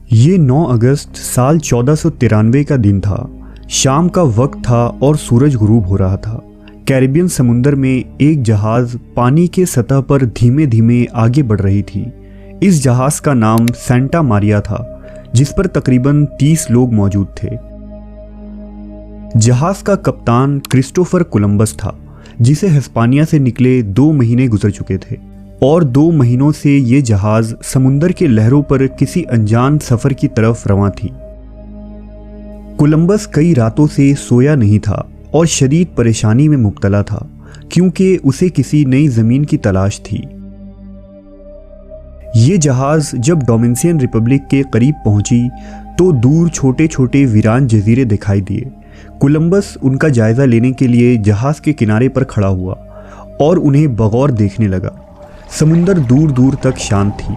ये 9 अगस्त साल 1493 का दिन था। शाम का वक्त था और सूरज गुरूब हो रहा था। कैरिबियन समुंदर में एक जहाज पानी के सतह पर धीमे धीमे आगे बढ़ रही थी। इस जहाज का नाम सेंटा मारिया था, जिस पर तकरीबन 30 लोग मौजूद थे। जहाज का कप्तान क्रिस्टोफर कोलंबस था, जिसे हिस्पानिया से निकले 2 महीने गुजर चुके थे और 2 महीनों से ये जहाज समुंदर के लहरों पर किसी अनजान सफर की तरफ रवां थी। कोलंबस कई रातों से सोया नहीं था और शदीद परेशानी में मुब्तला था, क्योंकि उसे किसी नई जमीन की तलाश थी। ये जहाज जब डोमिनिकन रिपब्लिक के करीब पहुंची तो दूर छोटे छोटे वीरान जजीरे दिखाई दिए। कोलंबस उनका जायजा लेने के लिए जहाज के किनारे पर खड़ा हुआ और उन्हें बगौर देखने लगा। समुंदर दूर दूर तक शांत थी।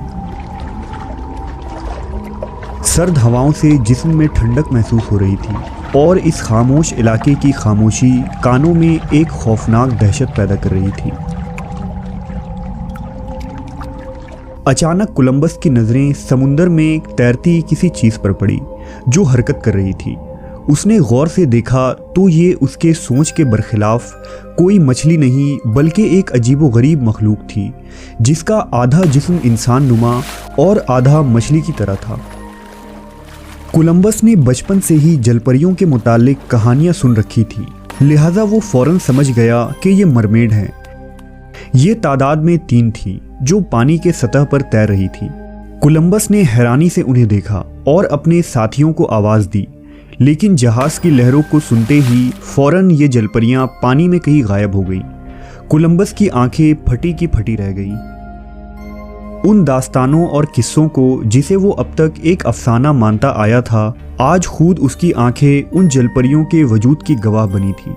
सर्द हवाओं से जिस्म में ठंडक महसूस हो रही थी और इस खामोश इलाके की खामोशी कानों में एक खौफनाक दहशत पैदा कर रही थी। अचानक कोलंबस की नज़रें समुंदर में तैरती किसी चीज़ पर पड़ी जो हरकत कर रही थी। उसने गौर से देखा तो ये उसके सोच के बरखिलाफ कोई मछली नहीं बल्कि एक अजीबोगरीब मखलूक थी, जिसका आधा जिस्म इंसान नुमा और आधा मछली की तरह था। कोलंबस ने बचपन से ही जलपरियों के मुतालिक कहानियां सुन रखी थी, लिहाजा वो फौरन समझ गया कि ये मरमेड हैं। ये तादाद में 3 थी जो पानी के सतह पर तैर रही थी। कोलंबस ने हैरानी से उन्हें देखा और अपने साथियों को आवाज़ दी, लेकिन जहाज की लहरों को सुनते ही फौरन ये जलपरियां पानी में कहीं गायब हो गईं। कोलंबस की आंखें फटी की फटी रह गईं। उन दास्तानों और किस्सों को जिसे वो अब तक एक अफसाना मानता आया था, आज खुद उसकी आंखें उन जलपरियों के वजूद की गवाह बनी थी।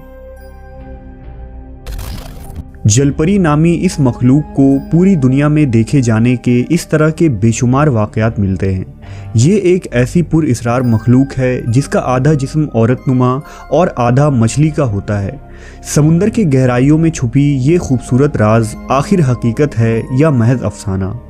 जलपरी नामी इस मखलूक को पूरी दुनिया में देखे जाने के इस तरह के बेशुमार वाक़यात मिलते हैं। ये एक ऐसी पुरअसरार मखलूक है जिसका आधा जिस्म औरतनुमा और आधा मछली का होता है। समुंदर के गहराइयों में छुपी ये खूबसूरत राज आखिर हकीकत है या महज अफसाना।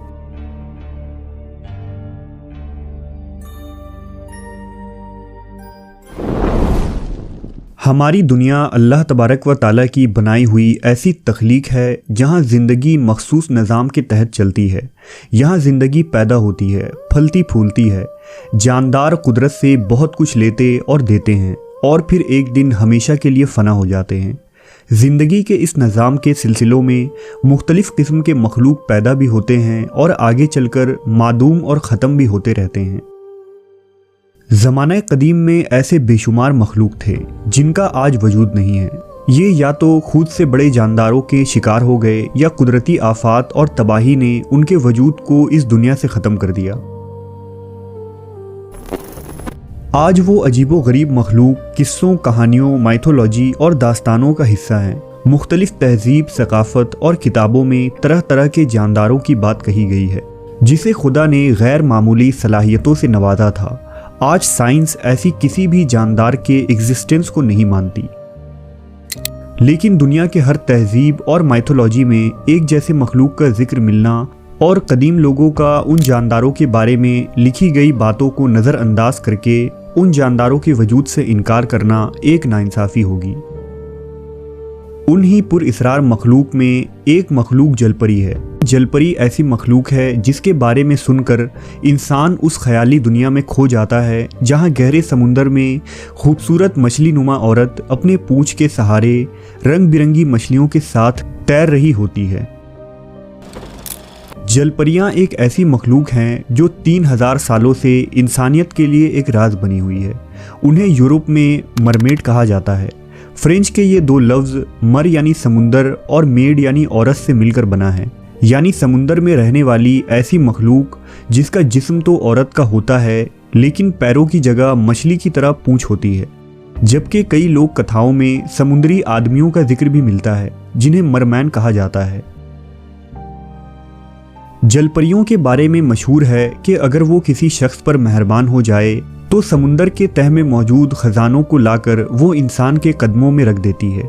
हमारी दुनिया अल्लाह तबारक व ताला की बनाई हुई ऐसी तख्लीक है जहाँ ज़िंदगी मखसूस निज़ाम के तहत चलती है। यहाँ ज़िंदगी पैदा होती है, फलती फूलती है। जानदार कुदरत से बहुत कुछ लेते और देते हैं और फिर एक दिन हमेशा के लिए फ़ना हो जाते हैं। ज़िंदगी के इस निज़ाम के सिलसिलों में मुख्तलिफ़ किस्म के मखलूक पैदा भी होते हैं और आगे चलकर मादूम और ख़त्म भी होते रहते हैं। ज़माने कदीम में ऐसे बेशुमार मखलूक थे जिनका आज वजूद नहीं है। ये या तो खुद से बड़े जानदारों के शिकार हो गए या कुदरती आफात और तबाही ने उनके वजूद को इस दुनिया से ख़त्म कर दिया। आज वो अजीबो गरीब मखलूक किस्सों, कहानियों, माइथोलॉजी और दास्तानों का हिस्सा हैं। मुख्तलिफ तहजीब, सकाफ़त और किताबों में तरह तरह के जानदारों की बात कही गई है, जिसे खुदा ने गैर मामूली सलाहियतों से नवाजा था। आज साइंस ऐसी किसी भी जानदार के एग्जिस्टेंस को नहीं मानती, लेकिन दुनिया के हर तहजीब और माइथोलॉजी में एक जैसे मखलूक का जिक्र मिलना और कदीम लोगों का उन जानदारों के बारे में लिखी गई बातों को नज़रअंदाज करके उन जानदारों के वजूद से इनकार करना एक नाइंसाफ़ी होगी। उन्हीं पुरअसरार मखलूक में एक मखलूक जलपरी है। जलपरी ऐसी मखलूक है जिसके बारे में सुनकर इंसान उस ख्याली दुनिया में खो जाता है जहां गहरे समुंदर में खूबसूरत मछली नुमा औरत अपने पूंछ के सहारे रंग बिरंगी मछलियों के साथ तैर रही होती है। जलपरियां एक ऐसी मखलूक हैं जो 3000 सालों से इंसानियत के लिए एक राज बनी हुई है। उन्हें यूरोप में मरमेड कहा जाता है। फ्रेंच के ये 2 लफ्ज़ मर यानी समुंदर और मेड यानी औरत से मिलकर बना है, यानी समुंदर में रहने वाली ऐसी मखलूक जिसका जिस्म तो औरत का होता है लेकिन पैरों की जगह मछली की तरह पूंछ होती है। जबकि कई लोक कथाओं में समुद्री आदमियों का जिक्र भी मिलता है जिन्हें मरमैन कहा जाता है। जलपरियों के बारे में मशहूर है कि अगर वो किसी शख्स पर मेहरबान हो जाए तो समुंदर के तह में मौजूद खजानों को लाकर वो इंसान के कदमों में रख देती है।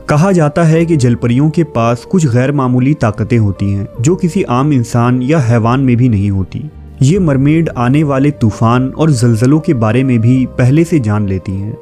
कहा जाता है कि जलपरियों के पास कुछ गैर मामूली ताकतें होती हैं जो किसी आम इंसान या हैवान में भी नहीं होती। ये मरमेड आने वाले तूफान और जलजलों के बारे में भी पहले से जान लेती हैं।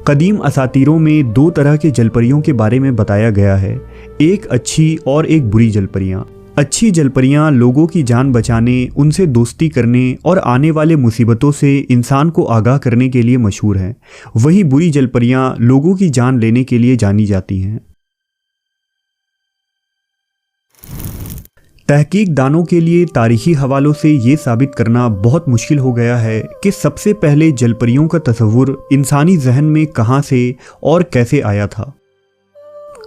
कदीम असातीरों में दो तरह के जलपरियों के बारे में बताया गया है, एक अच्छी और एक बुरी जलपरियां। अच्छी जलपरियां लोगों की जान बचाने, उनसे दोस्ती करने और आने वाले मुसीबतों से इंसान को आगाह करने के लिए मशहूर हैं। वहीं बुरी जलपरियां लोगों की जान लेने के लिए जानी जाती हैं। तहकीकदानों के लिए तारीखी हवालों से ये साबित करना बहुत मुश्किल हो गया है कि सबसे पहले जलपरियों का तस्वुर इंसानी जहन में कहाँ से और कैसे आया था।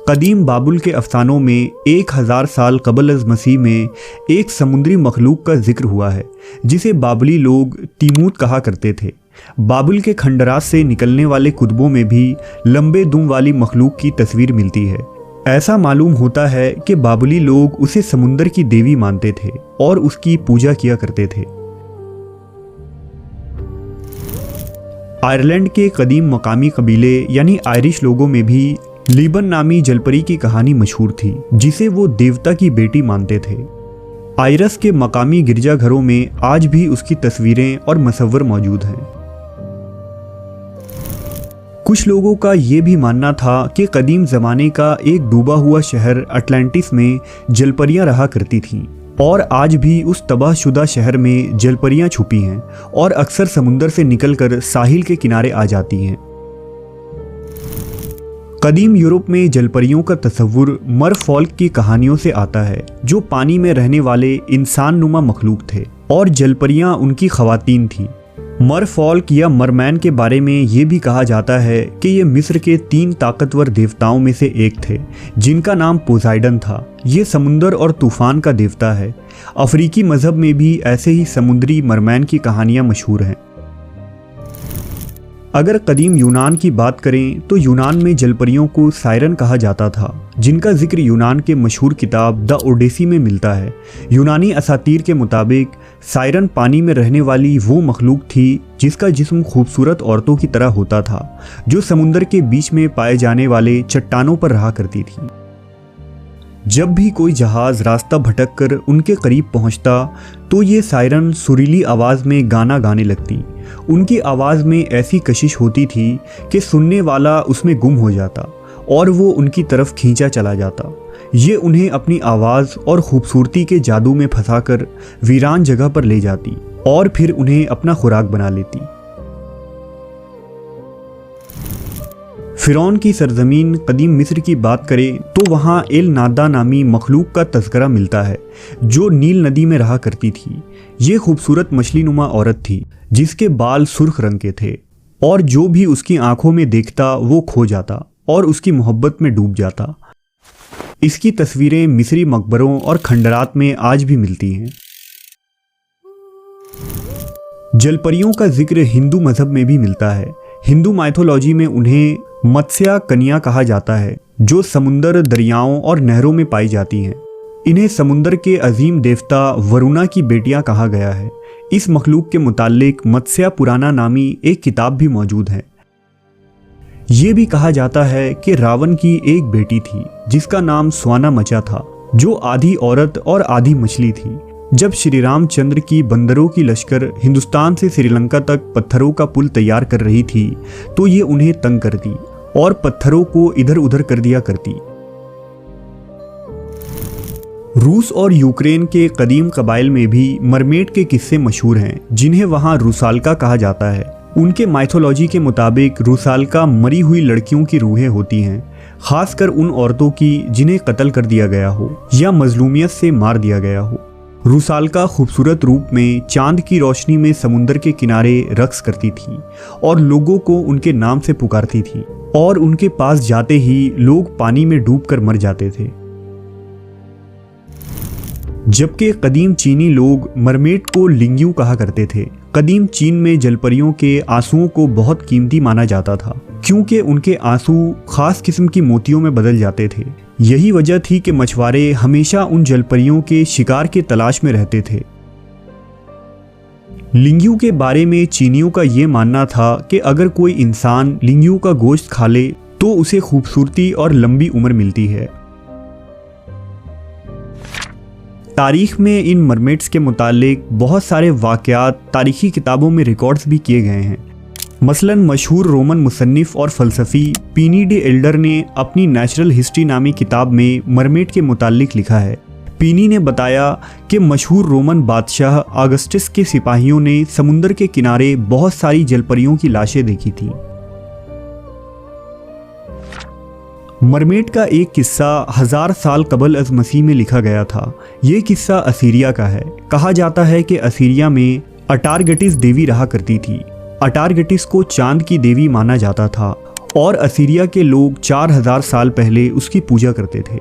कदीम बाबुल के अफसानों में 1000 साल कबल अज़ मसीह में एक समुद्री मखलूक का जिक्र हुआ है जिसे बाबली लोग तीमूत कहा करते थे। बाबुल के खंडरात से निकलने वाले कुतुबों में भी लंबे दुम वाली मखलूक की तस्वीर मिलती है। ऐसा मालूम होता है कि बाबुली लोग उसे समुंदर की देवी मानते थे और उसकी पूजा किया करते थे। आयरलैंड के कदीम मकामी कबीले यानी आयरिश लोगों में भी लीबन नामी जलपरी की कहानी मशहूर थी जिसे वो देवता की बेटी मानते थे। आयरस के मकामी गिरजाघरों में आज भी उसकी तस्वीरें और मसव्वर मौजूद हैं। कुछ लोगों का ये भी मानना था कि कदीम ज़माने का एक डूबा हुआ शहर अटलांटिस में जलपरियां रहा करती थीं और आज भी उस तबाहशुदा शहर में जलपरियां छुपी हैं और अक्सर समुंदर से निकलकर साहिल के किनारे आ जाती हैं। कदीम यूरोप में जलपरियों का तस्वुर मरफॉल्क की कहानियों से आता है जो पानी में रहने वाले इंसान नुमा मखलूक थे और जलपरियां उनकी खवातीन थीं। मरफॉल्क या मरमैन के बारे में ये भी कहा जाता है कि ये मिस्र के 3 ताकतवर देवताओं में से एक थे जिनका नाम पोसाइडन था। ये समुंदर और तूफान का देवता है। अफ्रीकी मजहब में भी ऐसे ही समुद्री मरमैन की कहानियाँ मशहूर हैं। अगर कदीम यूनान की बात करें तो यूनान में जलपरियों को सायरन कहा जाता था जिनका जिक्र यूनान के मशहूर किताब द ओडेसी में मिलता है। यूनानी असातीर के मुताबिक सायरन पानी में रहने वाली वो मखलूक थी जिसका जिस्म खूबसूरत औरतों की तरह होता था जो समुंदर के बीच में पाए जाने वाले चट्टानों पर रहा करती थी। जब भी कोई जहाज़ रास्ता भटक कर उनके करीब पहुंचता तो ये सायरन सुरीली आवाज़ में गाना गाने लगती। उनकी आवाज़ में ऐसी कशिश होती थी कि सुनने वाला उसमें गुम हो जाता और वो उनकी तरफ खींचा चला जाता। ये उन्हें अपनी आवाज़ और खूबसूरती के जादू में फंसाकर वीरान जगह पर ले जाती और फिर उन्हें अपना खुराक बना लेती। फिरौन की सरजमीन कदीम मिस्र की बात करें तो वहाँ एल नादा नामी मखलूक का तज़करा मिलता है जो नील नदी में रहा करती थी। ये खूबसूरत मछली नुमा औरत थी जिसके बाल सुर्ख रंग के थे और जो भी उसकी आंखों में देखता वो खो जाता और उसकी मोहब्बत में डूब जाता। इसकी तस्वीरें मिस्री मकबरों और खंडरात में आज भी मिलती हैं। जलपरियों का जिक्र हिंदू मजहब में भी मिलता है। हिंदू माइथोलॉजी में उन्हें मत्स्या कन्या कहा जाता है जो समुंदर, दरियाओं और नहरों में पाई जाती हैं। इन्हें समुंदर के अजीम देवता वरुणा की बेटियां कहा गया है। इस मखलूक के मुतालिक मत्स्या पुराना नामी एक किताब भी मौजूद है। ये भी कहा जाता है कि रावण की एक बेटी थी जिसका नाम स्वाना मचा था जो आधी औरत और आधी मछली थी। जब श्री रामचंद्र की बंदरों की लश्कर हिंदुस्तान से श्रीलंका तक पत्थरों का पुल तैयार कर रही थी तो ये उन्हें तंग करती और पत्थरों को इधर उधर कर दिया करती। रूस और यूक्रेन के कदीम कबाइल में भी मरमेड के किस्से मशहूर हैं जिन्हें वहाँ रूसाल्का कहा जाता है। उनके माइथोलॉजी के मुताबिक रूसाल्का मरी हुई लड़कियों की रूहें होती हैं, खासकर उन औरतों की जिन्हें कत्ल कर दिया गया हो या मजलूमियत से मार दिया गया हो। रूसाल्का खूबसूरत रूप में चांद की रोशनी में समुंदर के किनारे रक्स करती थी और लोगों को उनके नाम से पुकारती थी और उनके पास जाते ही लोग पानी में डूबकर मर जाते थे। जबकि कदीम चीनी लोग मरमेड को लिंग्यू कहा करते थे। कदीम चीन में जलपरियों के आंसुओं को बहुत कीमती माना जाता था क्योंकि उनके आंसू खास किस्म की मोतियों में बदल जाते थे। यही वजह थी कि मछुआरे हमेशा उन जलपरियों के शिकार की तलाश में रहते थे। लिंग्यू के बारे में चीनियों का ये मानना था कि अगर कोई इंसान लिंग्यू का गोश्त खा ले तो उसे खूबसूरती और लंबी उम्र मिलती है। तारीख में इन मरमेड्स के मुतालिक बहुत सारे वाक़यात तारीखी किताबों में रिकॉर्ड्स भी किए गए हैं। मसलन मशहूर रोमन मुसन्निफ और फ़लसफ़ी प्लिनी द एल्डर ने अपनी नेचुरल हिस्ट्री नामी किताब में मरमेड के मुतालिक लिखा है। प्लिनी ने बताया कि मशहूर रोमन बादशाह ऑगस्टस के सिपाहियों ने समुंदर के किनारे बहुत सारी जलपरियों की लाशें देखी थी। मरमेड का एक किस्सा 1000 साल कबल अज़ मसीह में लिखा गया था। ये किस्सा असीरिया का है। कहा जाता है कि असीरिया में अटारगटिस देवी रहा करती थी। अटारगटिस को चांद की देवी माना जाता था और असीरिया के लोग 4000 साल पहले उसकी पूजा करते थे।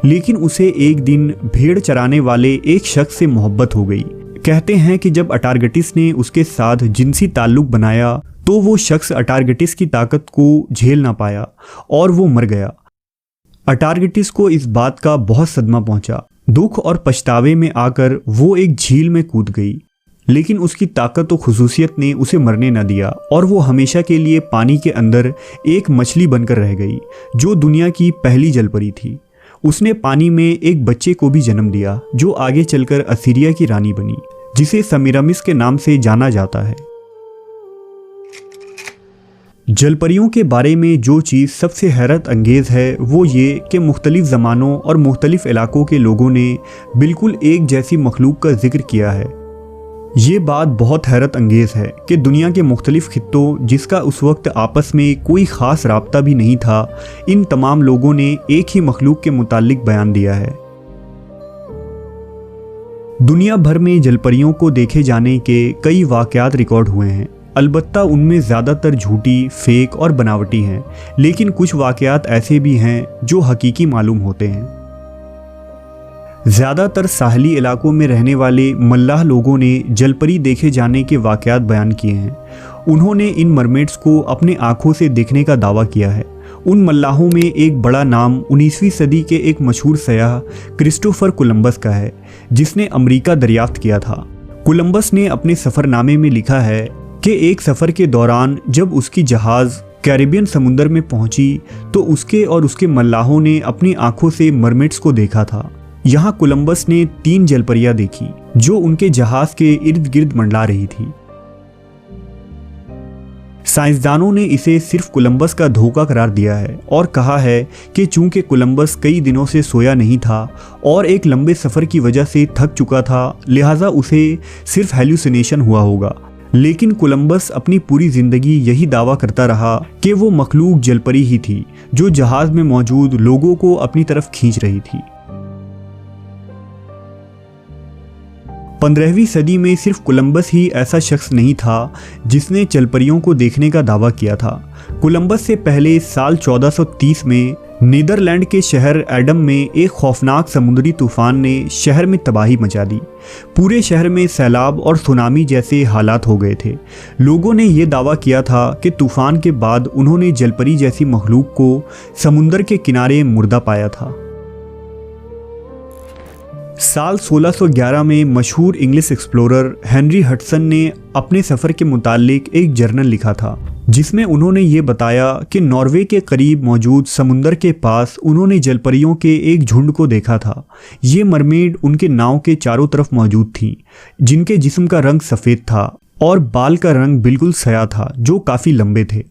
लेकिन उसे एक दिन भेड़ चराने वाले एक शख्स से मोहब्बत हो गई। कहते हैं कि जब अटारगटिस ने उसके साथ जिनसी ताल्लुक बनाया तो वो शख्स अटारगटिस की ताकत को झेल ना पाया और वो मर गया। अटारगटिस को इस बात का बहुत सदमा पहुंचा। दुख और पछतावे में आकर वो एक झील में कूद गई, लेकिन उसकी ताकत और खुसूसियत ने उसे मरने न दिया और वो हमेशा के लिए पानी के अंदर एक मछली बनकर रह गई, जो दुनिया की पहली जलपरी थी। उसने पानी में एक बच्चे को भी जन्म दिया, जो आगे चलकर असीरिया की रानी बनी, जिसे सेमिरामिस के नाम से जाना जाता है। जलपरियों के बारे में जो चीज़ सबसे हैरत अंगेज़ है वो ये कि मुख्तलिफ ज़मानों और मुख्तलिफ इलाकों के लोगों ने बिल्कुल एक जैसी मखलूक का जिक्र किया है। ये बात बहुत हैरत अंगेज़ है कि दुनिया के मुख्तलिफ खित्तों, जिसका उस वक्त आपस में कोई ख़ास राब्ता भी नहीं था, इन तमाम लोगों ने एक ही मखलूक के मुतालिक बयान दिया है। दुनिया भर में जलपरियों को देखे जाने के कई वाक़यात रिकॉर्ड हुए हैं। अलबत्ता उनमें ज़्यादातर झूठी, फेक और बनावटी हैं, लेकिन कुछ वाक़यात ऐसे भी हैं जो हकीकी मालूम होते हैं। ज़्यादातर साहली इलाकों में रहने वाले मल्लाह लोगों ने जलपरी देखे जाने के वाक़यात बयान किए हैं। उन्होंने इन मरमेड्स को अपने आँखों से देखने का दावा किया है। उन मल्लाहों में एक बड़ा नाम 19वीं सदी के एक मशहूर सयाह क्रिस्टोफर कोलंबस का है, जिसने अमेरिका दरियाफ्त किया था। कोलंबस ने अपने सफ़रनामे में लिखा है कि एक सफ़र के दौरान जब उसकी जहाज़ कैरिबियन समुंदर में पहुंची तो उसके और उसके मल्लाहों ने अपनी आंखों से मरमेड्स को देखा था। यहाँ कोलंबस ने 3 जलपरियां देखी जो उनके जहाज़ के इर्द गिर्द मंडला रही थी। साइंसदानों ने इसे सिर्फ कोलंबस का धोखा करार दिया है और कहा है कि चूंकि कोलंबस कई दिनों से सोया नहीं था और एक लंबे सफ़र की वजह से थक चुका था, लिहाजा उसे सिर्फ हेल्यूसिनेशन हुआ होगा। लेकिन कोलंबस अपनी पूरी ज़िंदगी यही दावा करता रहा कि वो मखलूक जलपरी ही थी जो जहाज़ में मौजूद लोगों को अपनी तरफ खींच रही थी। 15वीं सदी में सिर्फ कोलंबस ही ऐसा शख्स नहीं था जिसने जलपरियों को देखने का दावा किया था। कोलंबस से पहले साल 1430 में नीदरलैंड के शहर एडम में एक खौफनाक समुद्री तूफान ने शहर में तबाही मचा दी। पूरे शहर में सैलाब और सुनामी जैसे हालात हो गए थे। लोगों ने यह दावा किया था कि तूफान के बाद उन्होंने जलपरी जैसी मखलूक को समुंदर के किनारे मुर्दा पाया था। साल 1611 में मशहूर इंग्लिश एक्सप्लोरर हेनरी हडसन ने अपने सफ़र के मुतालिक एक जर्नल लिखा था, जिसमें उन्होंने ये बताया कि नॉर्वे के करीब मौजूद समुंदर के पास उन्होंने जलपरियों के एक झुंड को देखा था। ये मरमेड उनके नाव के चारों तरफ मौजूद थीं, जिनके जिस्म का रंग सफ़ेद था और बाल का रंग बिल्कुल स्याह था, जो काफ़ी लंबे थे।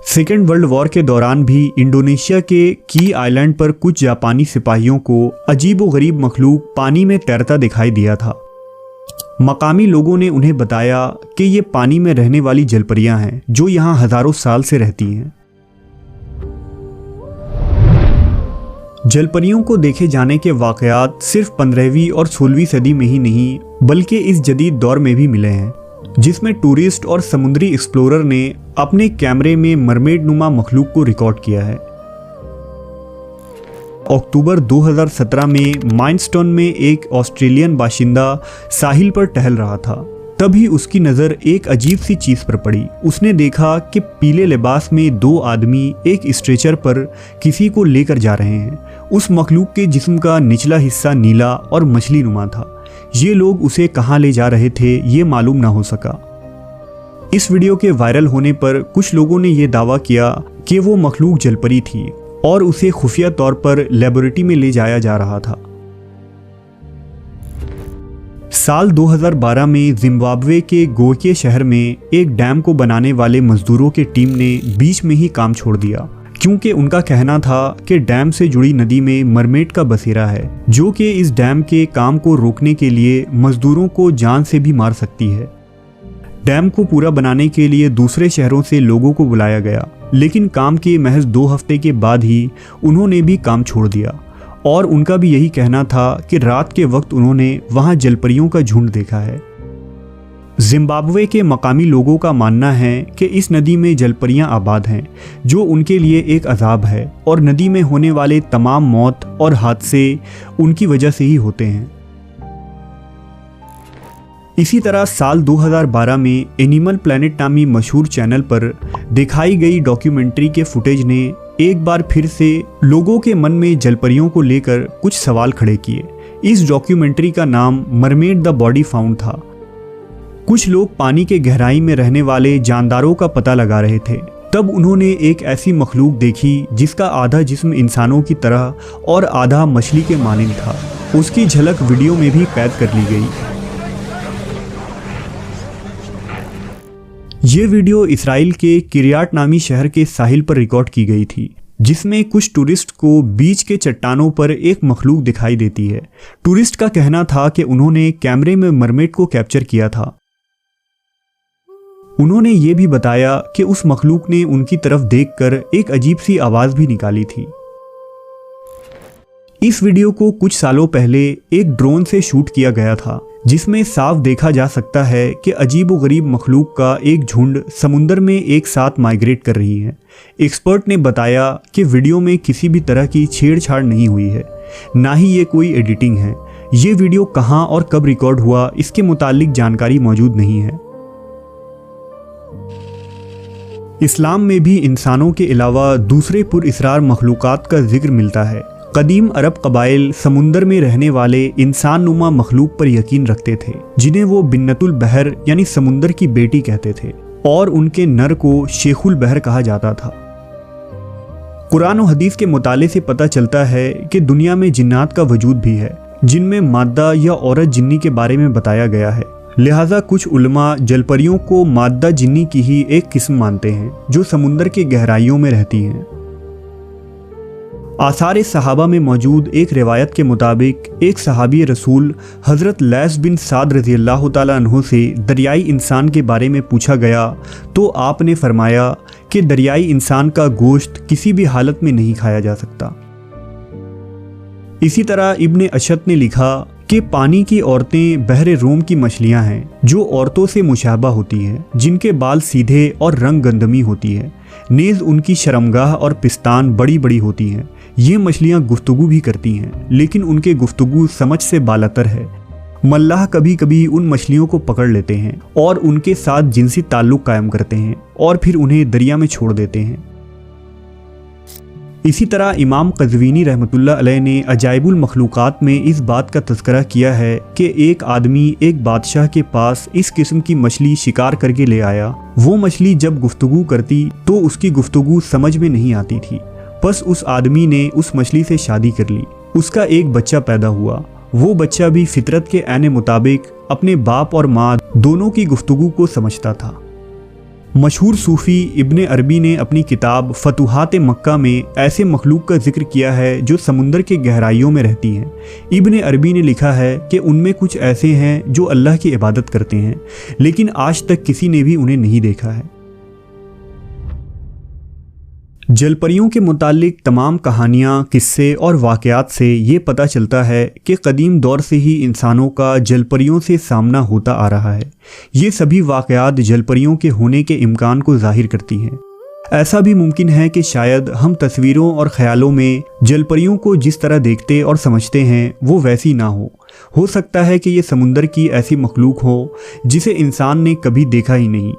सेकेंड वर्ल्ड वॉर के दौरान भी इंडोनेशिया के की आइलैंड पर कुछ जापानी सिपाहियों को अजीब व गरीब मखलूक पानी में तैरता दिखाई दिया था। मकामी लोगों ने उन्हें बताया कि ये पानी में रहने वाली जलपरियां हैं जो यहाँ हजारों साल से रहती हैं। जलपरियों को देखे जाने के वाक़यात सिर्फ 15वीं और 16वीं सदी में ही नहीं बल्कि इस जदीद दौर में भी मिले हैं, जिसमें टूरिस्ट और समुद्री एक्सप्लोरर ने अपने कैमरे में मरमेड नुमा मखलूक को रिकॉर्ड किया है। अक्टूबर 2017 में माइनस्टोन में एक ऑस्ट्रेलियन बाशिंदा साहिल पर टहल रहा था। तभी उसकी नज़र एक अजीब सी चीज़ पर पड़ी। उसने देखा कि पीले लिबास में 2 आदमी एक स्ट्रेचर पर किसी को लेकर जा रहे हैं। उस मखलूक के जिस्म का निचला हिस्सा नीला और मछली नुमा था। ये लोग उसे कहाँ ले जा रहे थे ये मालूम ना हो सका। इस वीडियो के वायरल होने पर कुछ लोगों ने यह दावा किया कि वो मखलूक जलपरी थी और उसे खुफिया तौर पर लेबोरेटरी में ले जाया जा रहा था। साल 2012 में जिम्बाब्वे के गोके शहर में एक डैम को बनाने वाले मजदूरों की टीम ने बीच में ही काम छोड़ दिया, क्योंकि उनका कहना था कि डैम से जुड़ी नदी में मरमेड का बसेरा है, जो कि इस डैम के काम को रोकने के लिए मजदूरों को जान से भी मार सकती है। डैम को पूरा बनाने के लिए दूसरे शहरों से लोगों को बुलाया गया, लेकिन काम के महज 2 हफ्ते के बाद ही उन्होंने भी काम छोड़ दिया। और उनका भी यही कहना था कि रात के वक्त उन्होंने वहां जलपरियों का झुंड देखा है। जिम्बाब्वे के मकामी लोगों का मानना है कि इस नदी में जलपरियां आबाद हैं, जो उनके लिए एक अजाब है, और नदी में होने वाले तमाम मौत और हादसे उनकी वजह से ही होते हैं। इसी तरह साल 2012 में एनिमल प्लैनेट नामी मशहूर चैनल पर दिखाई गई डॉक्यूमेंट्री के फुटेज ने एक बार फिर से लोगों के मन में जलपरियों को लेकर कुछ सवाल खड़े किए। इस डॉक्यूमेंट्री का नाम मरमेड द बॉडी फाउंड था। कुछ लोग पानी के गहराई में रहने वाले जानदारों का पता लगा रहे थे। तब उन्होंने एक ऐसी मखलूक देखी जिसका आधा जिस्म इंसानों की तरह और आधा मछली के मानिंद था। उसकी झलक वीडियो में भी कैद कर ली गई। ये वीडियो इसराइल के किरियात नामी शहर के साहिल पर रिकॉर्ड की गई थी, जिसमें कुछ टूरिस्ट को बीच के चट्टानों पर एक मखलूक दिखाई देती है। टूरिस्ट का कहना था कि उन्होंने कैमरे में मरमेड को कैप्चर किया था। उन्होंने ये भी बताया कि उस मखलूक ने उनकी तरफ देखकर एक अजीब सी आवाज भी निकाली थी। इस वीडियो को कुछ सालों पहले एक ड्रोन से शूट किया गया था, जिसमें साफ देखा जा सकता है कि अजीबोगरीब मखलूक का एक झुंड समुंदर में एक साथ माइग्रेट कर रही है। एक्सपर्ट ने बताया कि वीडियो में किसी भी तरह की छेड़छाड़ नहीं हुई है, ना ही ये कोई एडिटिंग है। ये वीडियो कहां और कब रिकॉर्ड हुआ, इसके मुतालिक जानकारी मौजूद नहीं है। इस्लाम में भी इंसानों के अलावा दूसरे पुरअसरार मखलूकात का जिक्र मिलता है। कदीम अरब कबाइल समुंदर में रहने वाले इंसान नुमा मखलूक पर यकीन रखते थे, जिन्हें वो बिन्नतुल बहर यानी समुंदर की बेटी कहते थे, और उनके नर को शेखुल बहर कहा जाता था। कुरान और हदीस के मुताले से पता चलता है कि दुनिया में जिन्नात का वजूद भी है, जिनमें मादा या औरत जिन्नी के बारे में बताया गया है। लिहाजा कुछ उलमा जलपरियों को मादा जिन्नी की ही एक किस्म मानते हैं, जो समुंदर के गहराइयों में रहती हैं। आसार सहाबा में मौजूद एक रिवायत के मुताबिक एक सहाबी रसूल हज़रत लैस बिन साद रज़ी अल्लाह तआला अन्हु से दरियाई इंसान के बारे में पूछा गया, तो आपने फरमाया कि दरियाई इंसान का गोश्त किसी भी हालत में नहीं खाया जा सकता। इसी तरह इब्ने अशत ने लिखा कि पानी की औरतें बहरे रोम की मछलियां हैं, जो औरतों से मुशाबा होती हैं, जिनके बाल सीधे और रंग गंदमी होती है। नेज़ उनकी शर्मगाह और पिस्तान बड़ी बड़ी होती हैं। ये मछलियां गुफ्तगू भी करती हैं, लेकिन उनके गुफ्तगू समझ से बालातर है। मल्लाह कभी कभी उन मछलियों को पकड़ लेते हैं और उनके साथ जिनसी ताल्लुक कायम करते हैं और फिर उन्हें दरिया में छोड़ देते हैं। इसी तरह इमाम कज़वीनी रहमतुल्लाह अलैह ने अजाइबुल मखलूकात में इस बात का तज़किरा किया है कि एक आदमी एक बादशाह के पास इस किस्म की मछली शिकार करके ले आया। वो मछली जब गुफ्तगू करती तो उसकी गुफ्तगू समझ में नहीं आती थी। बस उस आदमी ने उस मछली से शादी कर ली। उसका एक बच्चा पैदा हुआ। वो बच्चा भी फितरत के ऐने मुताबिक अपने बाप और माँ दोनों की गुफ्तगू को समझता था। मशहूर सूफ़ी इब्ने अरबी ने अपनी किताब फतुहात मक्का में ऐसे मखलूक का जिक्र किया है जो समुंदर के गहराइयों में रहती हैं। इब्ने अरबी ने लिखा है कि उनमें कुछ ऐसे हैं जो अल्लाह की इबादत करते हैं, लेकिन आज तक किसी ने भी उन्हें नहीं देखा है। जलपरियों के मुतालिक तमाम कहानियाँ, किस्से और वाक़यात से ये पता चलता है कि कदीम दौर से ही इंसानों का जलपरियों से सामना होता आ रहा है। ये सभी वाक़यात जलपरियों के होने के इम्कान को ज़ाहिर करती हैं। ऐसा भी मुमकिन है कि शायद हम तस्वीरों और ख्यालों में जलपरियों को जिस तरह देखते और समझते हैं वो वैसी ना हो सकता है कि ये समुंदर की ऐसी मखलूक हो जिसे इंसान ने कभी देखा ही नहीं।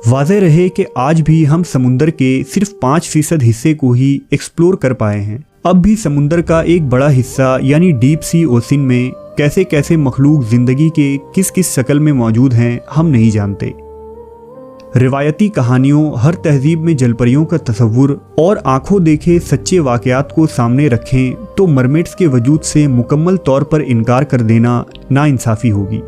वाज़ेह रहे कि आज भी हम समुंदर के सिर्फ 5% हिस्से को ही एक्सप्लोर कर पाए हैं। अब भी समुंदर का एक बड़ा हिस्सा यानी डीप सी ओशन में कैसे कैसे मखलूक ज़िंदगी के किस किस शक्ल में मौजूद हैं हम नहीं जानते। रिवायती कहानियों, हर तहजीब में जलपरियों का तस्वुर और आंखों देखे सच्चे वाकयात को सामने रखें तो मरमेड्स के वजूद से मुकम्मल तौर पर इनकार कर देना नाइंसाफ़ी होगी।